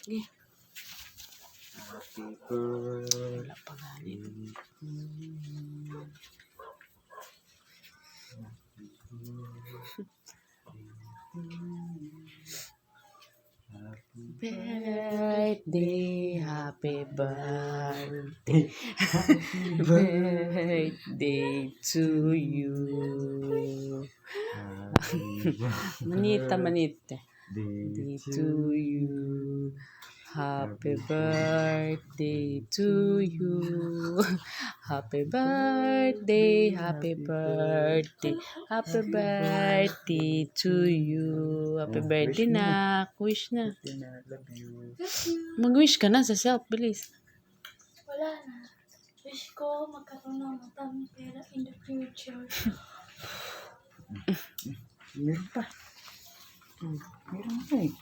Sige. Happy birthday. Wala pa galit. Birthday, happy birthday, happy birthday to you. Manita, manita. Birthday to you. Happy birthday to you. Happy birthday, happy birthday, happy birthday to you. Happy birthday na. Wish na. Love you. Mag-wish ka na sa self, bilis. Wala na. Wish ko magkaroon ng matang pera in the future. Meron pa. Meron pa eh.